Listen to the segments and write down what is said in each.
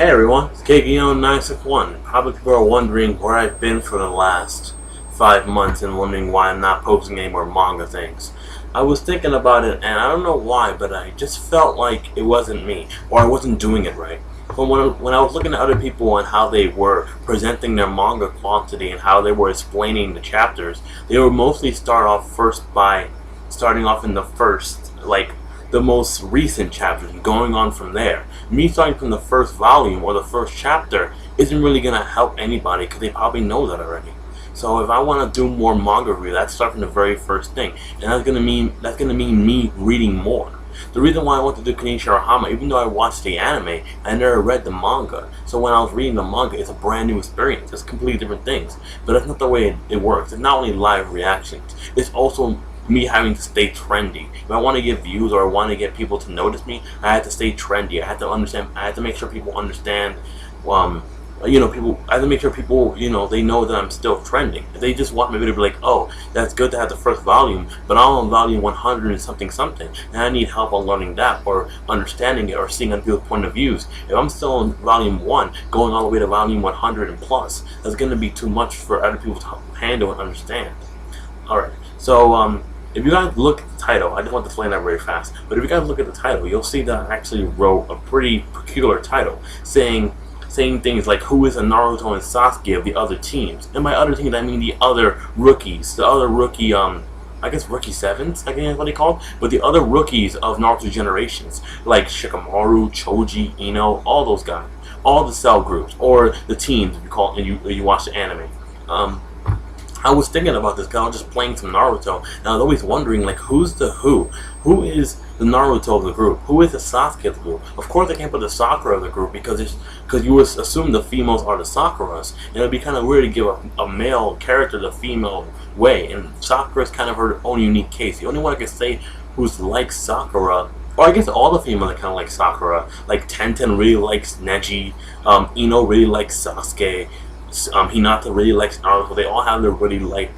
Hey everyone, it's KG961. Probably people are wondering where I've been for the last 5 months and wondering why I'm not posting any more manga things. I was thinking about it and I don't know why, but I just felt like it wasn't me, or I wasn't doing it right. From when I was looking at other people and how they were presenting their manga quantity and how they were explaining the chapters, they would mostly start off first by starting off in the first, the most recent chapters and going on from there. Me starting from the first volume or the first chapter isn't really going to help anybody because they probably know that already. So if I want to do more manga review, that's start from the very first thing, and that's gonna mean me reading more. The reason why I want to do Kenichi Hama, even though I watched the anime, I never read the manga. So when I was reading the manga, it's a brand new experience. It's completely different things. But that's not the way it works. It's not only live reactions. It's also me having to stay trendy. If I want to get views or I want to get people to notice me, I have to stay trendy. I have to understand. I have to make sure people understand. I have to make sure people, they know that I'm still trending. If they just want me to be like, oh, that's good to have the first volume, but I'm on volume 100 and something, and I need help on learning that or understanding it or seeing other people's point of views. If I'm still on volume 1, going all the way to volume 100 and plus, that's going to be too much for other people to handle and understand. Alright, so, if you guys look at the title, I just want to explain that very fast, but if you guys look at the title, you'll see that I actually wrote a pretty peculiar title, saying things like, who is a Naruto and Sasuke of the other teams? And by other teams, I mean the other rookies, the other rookie, I guess rookie sevens, I guess what they call, but the other rookies of Naruto generations, like Shikamaru, Choji, Ino, all those guys, all the cell groups, or the teams, if you call it, and you watch the anime. I was thinking about this because I was just playing some Naruto, and I was always wondering, like, who's the who? Who is the Naruto of the group? Who is the Sasuke of the group? Of course I can't put the Sakura of the group because you would assume the females are the Sakuras, and it would be kind of weird to give a male character the female way, and Sakura is kind of her own unique case. The only one I can say who's like Sakura, or I guess all the females are kind of like Sakura, like Tenten really likes Neji, Ino really likes Sasuke, Hinata really likes Naruto. They all have their really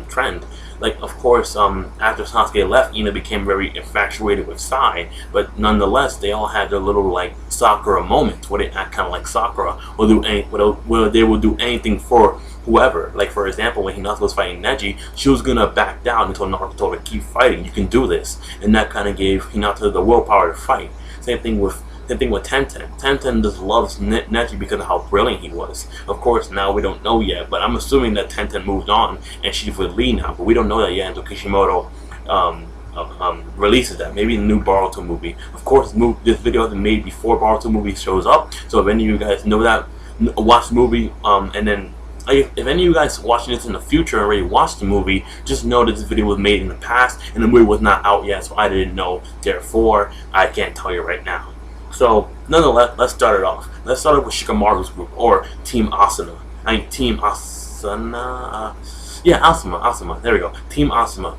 trend. Like, of course, after Sasuke left, Ino became very infatuated with Sai, but nonetheless, they all had their little Sakura moments where they act kind of like Sakura, where they will do anything for whoever. Like, for example, when Hinata was fighting Neji, she was gonna back down until Naruto told her, keep fighting, you can do this, and that kind of gave Hinata the willpower to fight. Same thing with Tenten. Tenten just loves Neji because of how brilliant he was. Of course, now we don't know yet, but I'm assuming that Tenten moved on and she's with Lee now. But we don't know that yet until Kishimoto releases that. Maybe in the new Boruto movie. Of course, this video has been made before Boruto movie shows up. So if any of you guys know that, watch the movie, and then if any of you guys watching this in the future already watched the movie, just know that this video was made in the past and the movie was not out yet, so I didn't know. Therefore, I can't tell you right now. So, nonetheless, let's start it off. Let's start off with Shikamaru's group, or Team Asuna. Team Asuna. Asuma. There we go. Team Asuma.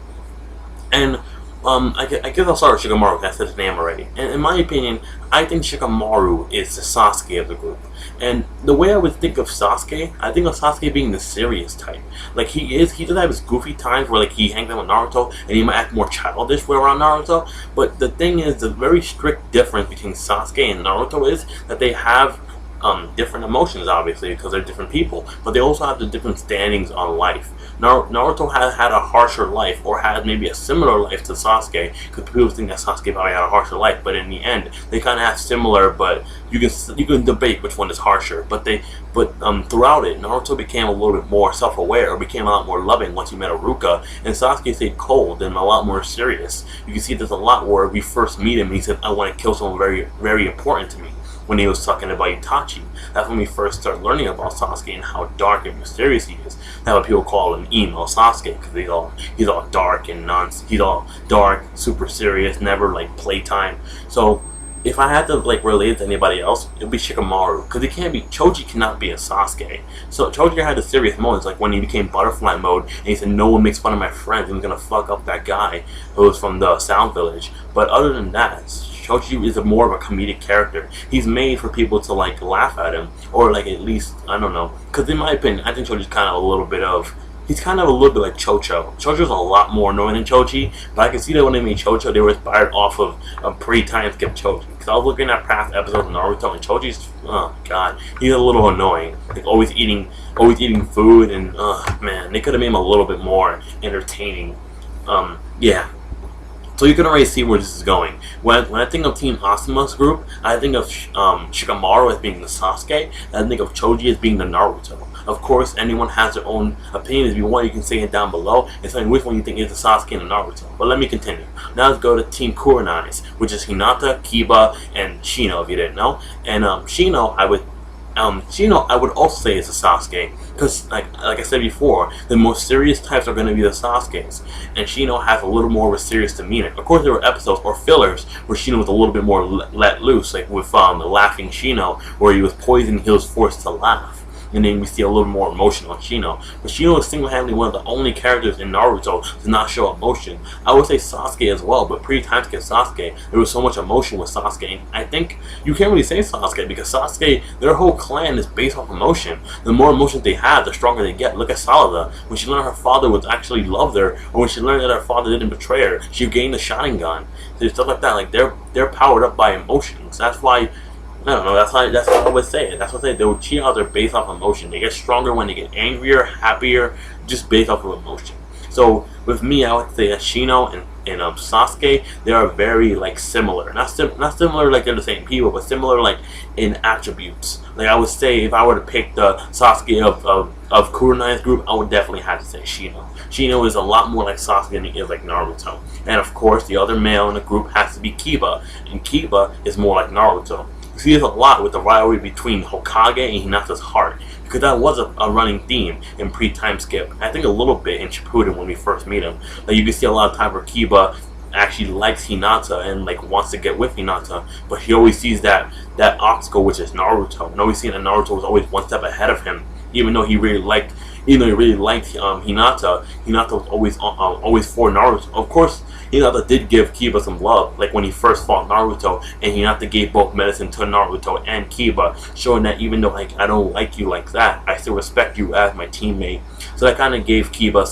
And I guess I'll start with Shikamaru. That's his name already. And in my opinion, I think Shikamaru is the Sasuke of the group. And the way I would think of Sasuke, I think of Sasuke being the serious type. Like, he does have his goofy times where he hangs out with Naruto and he might act more childish when around Naruto. But the thing is, the very strict difference between Sasuke and Naruto is that they have different emotions, obviously, because they're different people, but they also have the different standings on life. Naruto had a harsher life, or had maybe a similar life to Sasuke, because people think that Sasuke probably had a harsher life, but in the end, they kind of have similar, but you can debate which one is harsher. But throughout it, Naruto became a little bit more self-aware, or became a lot more loving once he met Iruka, and Sasuke stayed cold and a lot more serious. You can see there's a lot where we first meet him, and he said, I want to kill someone very, very important to me. When he was talking about Itachi, that's when we first started learning about Sasuke and how dark and mysterious he is. That's why people call him emo Sasuke, because he's all dark and nonsense. He's all dark, super serious, never playtime. So if I had to relate it to anybody else, it'd be Shikamaru, because Choji cannot be a Sasuke. So Choji had the serious moments, like when he became butterfly mode and he said, no one makes fun of my friends, and he's gonna fuck up that guy who was from the Sound Village. But other than that, Choji is more of a comedic character. He's made for people to laugh at him, or at least, I don't know. Because in my opinion, I think Choji's kind of a little bit of he's kind of a little bit like Chocho. Chocho's a lot more annoying than Choji, but I can see that when they made Chocho, they were inspired off of a pre-time skip Choji. Because I was looking at past episodes of Naruto, and Choji's, oh god, he's a little annoying. Like always eating food, and man, they could have made him a little bit more entertaining. Yeah. So you can already see where this is going. When I think of Team Asuma's group, I think of Shikamaru as being the Sasuke, and I think of Choji as being the Naruto. Of course, anyone has their own opinion. If you want, you can say it down below and tell me which one you think is the Sasuke and the Naruto. But let me continue. Now let's go to Team Kurenai's, which is Hinata, Kiba, and Shino, if you didn't know. And Shino, I would also say is a Sasuke, because like I said before, the most serious types are going to be the Sasukes, and Shino has a little more of a serious demeanor. Of course, there were episodes or fillers where Shino was a little bit more let loose, like with the laughing Shino, where he was poisoned, he was forced to laugh. And then we see a little more emotion on Shino. But Shino is single-handedly one of the only characters in Naruto to not show emotion. I would say Sasuke as well, but pre-time skip Sasuke, there was so much emotion with Sasuke. And I think you can't really say Sasuke, because Sasuke, their whole clan is based off emotion. The more emotions they have, the stronger they get. Look at Salada. When she learned her father would actually love her, or when she learned that her father didn't betray her, she gained the Sharingan. So stuff like that. Like they're powered up by emotions. That's why. I don't know, that's how I would say it. That's what they will cheat out their based off emotion. They get stronger when they get angrier, happier, just based off of emotion. So with me, I would say that Shino and Sasuke, they are very like similar. Not similar like they're the same people, but similar like in attributes. Like I would say, if I were to pick the Sasuke of Kurenai's group, I would definitely have to say Shino. Shino is a lot more like Sasuke than he is like Naruto. And of course, the other male in the group has to be Kiba, and Kiba is more like Naruto. You see this a lot with the rivalry between Hokage and Hinata's heart, because that was a running theme in pre-time skip. I think a little bit in Shippuden when we first meet him. Like you can see a lot of time where Kiba actually likes Hinata and like wants to get with Hinata, but he always sees that obstacle, which is Naruto. And always seeing that Naruto was always one step ahead of him, even though he really liked Hinata. Hinata was always for Naruto. Of course, Hinata did give Kiba some love, like when he first fought Naruto, and Hinata gave both medicine to Naruto and Kiba, showing that even though like I don't like you like that, I still respect you as my teammate. So that kind of gave Kiba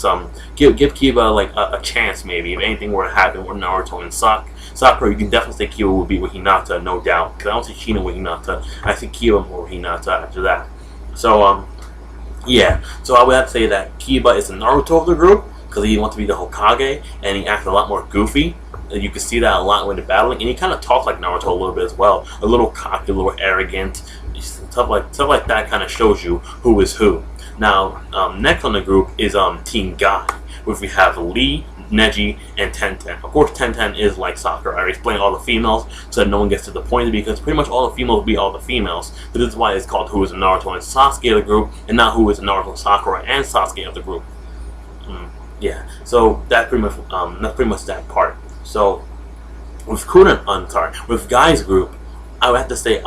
give Kiba like a chance, maybe if anything were to happen with Naruto and Sakura. You can definitely say Kiba would be with Hinata, no doubt. Because I don't see Shino with Hinata. I see Kiba more with Hinata after that. So yeah. So I would have to say that Kiba is the Naruto of the group, because he wants to be the Hokage, and he acts a lot more goofy. And you can see that a lot when they're battling, and he kind of talks like Naruto a little bit as well, a little cocky, a little arrogant, stuff like that. Kind of shows you who is who. Now, next on the group is Team Guy, which we have Lee, Neji, and Tenten. Of course, Tenten is like Sakura. I explained all the females so that no one gets disappointed, because pretty much all the females will be all the females. So this is why it's called Who is the Naruto and Sasuke of the group, and not Who is the Naruto, Sakura, and Sasuke of the group. Yeah, so that's pretty much that part. So with with Guy's group, I would have to say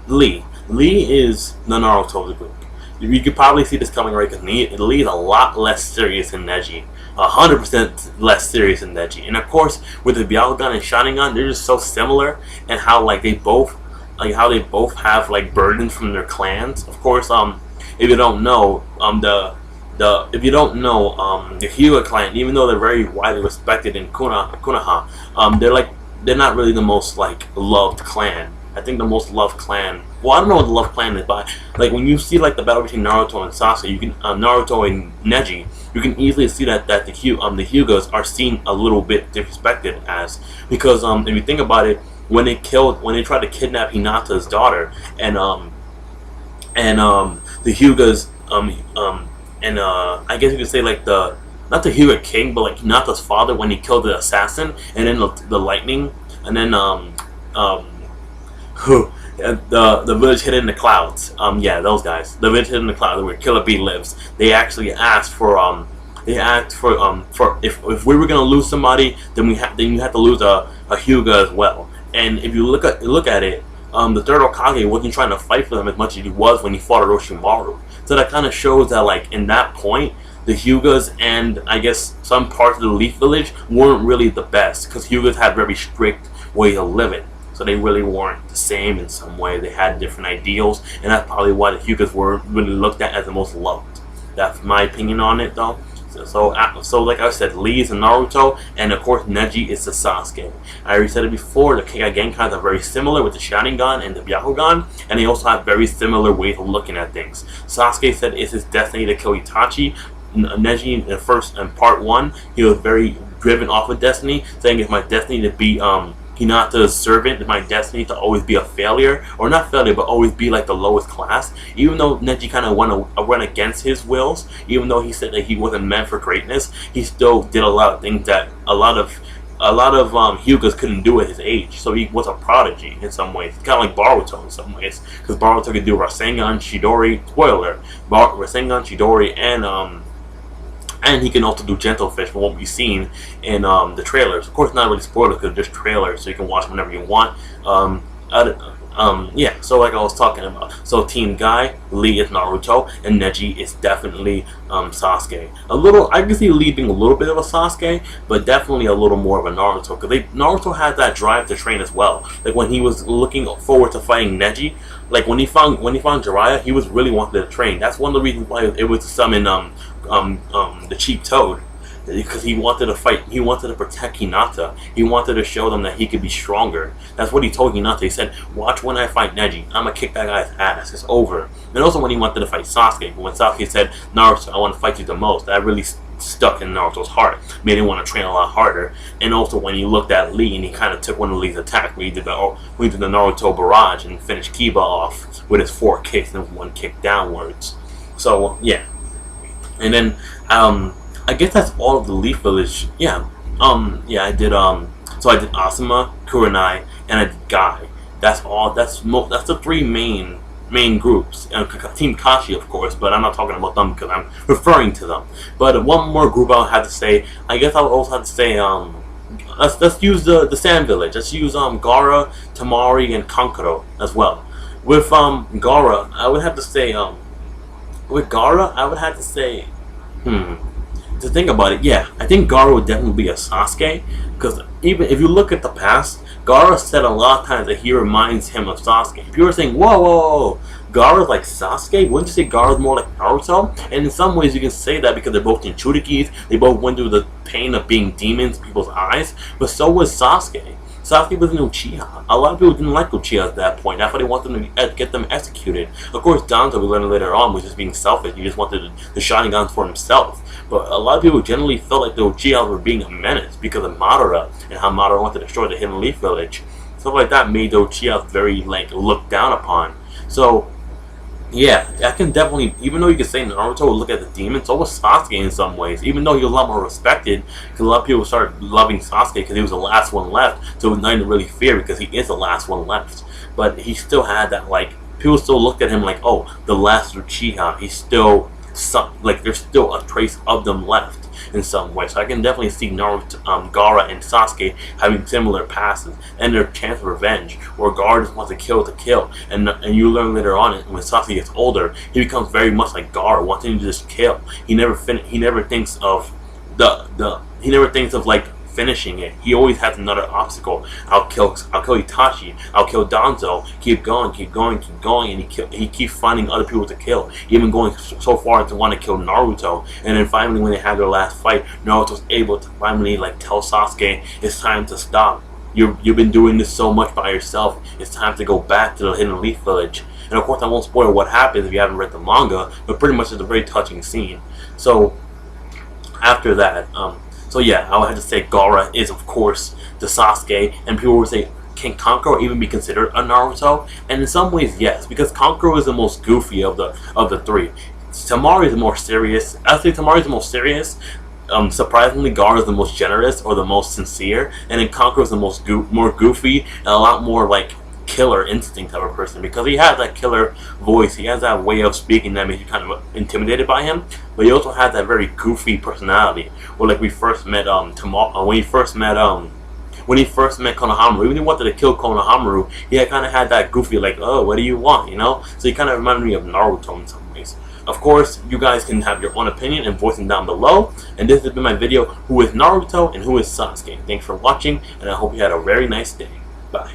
Lee. Lee is the Naruto of the group. You could probably see this coming, right? Because Lee is a lot less serious than Neji, 100% less serious than Neji. And of course, with the Byakugan and Sharingan, they're just so similar, and how like they both have like burdens from their clans. Of course, if you don't know, the Hyuga clan, even though they're very widely respected in Konoha, they're not really the most like loved clan. I think the most loved clan. Well, I don't know what the loved clan is, but like when you see like the battle between Naruto and Sasuke, you can Naruto and Neji, you can easily see that the Hyugas are seen a little bit disrespected as, because if you think about it, when they tried to kidnap Hinata's daughter, and the Hyugas I guess you could say like not the Hyuga king, but like Hinata's father, when he killed the assassin, and then the lightning, and then the village hidden in the clouds. Yeah, those guys. The village hidden in the clouds where Killer Bee lives. They actually asked for if we were gonna lose somebody, then you have to lose a Hyuga as well. And if you look at it, the third Hokage wasn't trying to fight for them as much as he was when he fought Orochimaru. So that kind of shows that, like, in that point, the Hyugas and I guess some parts of the Leaf Village weren't really the best, because Hyugas had very strict ways of living. So they really weren't the same in some way. They had different ideals, and that's probably why the Hyugas were really looked at as the most loved. That's my opinion on it, though. So like I said, Lee is a Naruto, and of course Neji is the Sasuke. I already said it before, the Keikai Genkai are very similar with the Sharingan and the Byakugan, and they also have very similar ways of looking at things. Sasuke said it's his destiny to kill Itachi. Neji in part 1, he was very driven off of destiny, saying it's my destiny to be Hinata's servant, my destiny to always be a failure, or not failure, but always be like the lowest class. Even though Neji kind of went against his wills, even though he said that he wasn't meant for greatness, he still did a lot of things that a lot of Hyugas couldn't do at his age. So he was a prodigy in some ways, kind of like Boruto in some ways, because Boruto could do Rasengan, Chidori, spoiler, Rasengan, Chidori, and he can also do Gentle Fish from what we've seen in the trailers. Of course, not really spoilers because they're just trailers, so you can watch them whenever you want. Yeah, so like I was talking about. So Team Guy, Lee is Naruto, and Neji is definitely Sasuke. I can see Lee being a little bit of a Sasuke, but definitely a little more of a Naruto. Because Naruto had that drive to train as well. Like when he was looking forward to fighting Neji, like when he found Jiraiya, he was really wanted to train. That's one of the reasons why it was to summon the Cheap Toad, because he wanted to fight. He wanted to protect Hinata. He wanted to show them that he could be stronger. That's what he told Hinata. He said, "Watch when I fight Neji. I'm gonna kick that guy's ass. It's over." And also when he wanted to fight Sasuke, when Sasuke said, "Naruto, I want to fight you the most," that really stuck in Naruto's heart, made him want to train a lot harder. And also when he looked at Lee and he kind of took one of Lee's attacks, where he did the Naruto barrage and finished Kiba off with his 4 kicks and 1 kick downwards. So yeah, and then I guess that's all of the Leaf Village. Yeah, I did so I did Asuma, Kurenai, and I did Guy. That's all. That's the 3 main groups. Team Kashi, of course, but I'm not talking about them because I'm referring to them. But one more group I'll have to say. I guess I'll also have to say let's use the Sand Village. Let's use Gaara, Tamari, and Kankuro as well. With Gaara, I would have to say to think about it, yeah, I think Gaara would definitely be a Sasuke, because even if you look at the past, Gaara said a lot of times that he reminds him of Sasuke. People are saying, whoa, Gaara's like Sasuke? Wouldn't you say Gaara's more like Naruto? And in some ways you can say that because they're both Jinchurikis, they both went through the pain of being demons in people's eyes, but so was Sasuke. Sasuke was an Uchiha. A lot of people didn't like Uchihas at that point. That's why they wanted them to get them executed. Of course, Danzo, we learned later on, was just being selfish. He just wanted the Sharingan for himself. But a lot of people generally felt like the Uchihas were being a menace because of Madara and how Madara wanted to destroy the Hidden Leaf Village. Stuff like that made the Uchihas very looked down upon. So yeah, I can definitely, even though you can say Naruto would look at the demons, so was Sasuke in some ways. Even though he was a lot more respected, because a lot of people started loving Sasuke because he was the last one left, so it was nothing to really fear because he is the last one left. But he still had that, people still looked at him like, oh, the last Uchiha. He's still, there's still a trace of them left in some way. So I can definitely see Naruto, Gaara and Sasuke having similar passes and their chance of revenge, where Gaara just wants to kill, and you learn later on when Sasuke gets older, he becomes very much like Gaara, wanting to just kill. He never thinks of finishing it. He always has another obstacle. I'll kill Itachi. I'll kill Danzo. Keep going, and he keeps finding other people to kill. Even going so far to want to kill Naruto. And then finally, when they had their last fight, Naruto's able to finally tell Sasuke, it's time to stop. You've been doing this so much by yourself. It's time to go back to the Hidden Leaf Village. And of course, I won't spoil what happens if you haven't read the manga, but pretty much it's a very touching scene. So after that, so yeah, I would have to say Gaara is, of course, the Sasuke, and people would say, can Kankuro even be considered a Naruto? And in some ways, yes, because Kankuro is the most goofy of the 3. Tamari is the more serious. I'd say Tamari is the most serious. Surprisingly, Gaara is the most generous or the most sincere, and then Kankuro is the most more goofy and a lot more killer instinct type of person, because he has that killer voice. He has that way of speaking that makes you kind of intimidated by him, but he also has that very goofy personality. Or when he first met when he first met Konohamaru, even he wanted to kill Konohamaru, he kind of had that goofy oh, what do you want, So he kind of reminded me of Naruto in some ways. Of course, you guys can have your own opinion and voice them down below. And this has been my video, who is Naruto and who is Sasuke. Thanks for watching, and I hope you had a very nice day. Bye.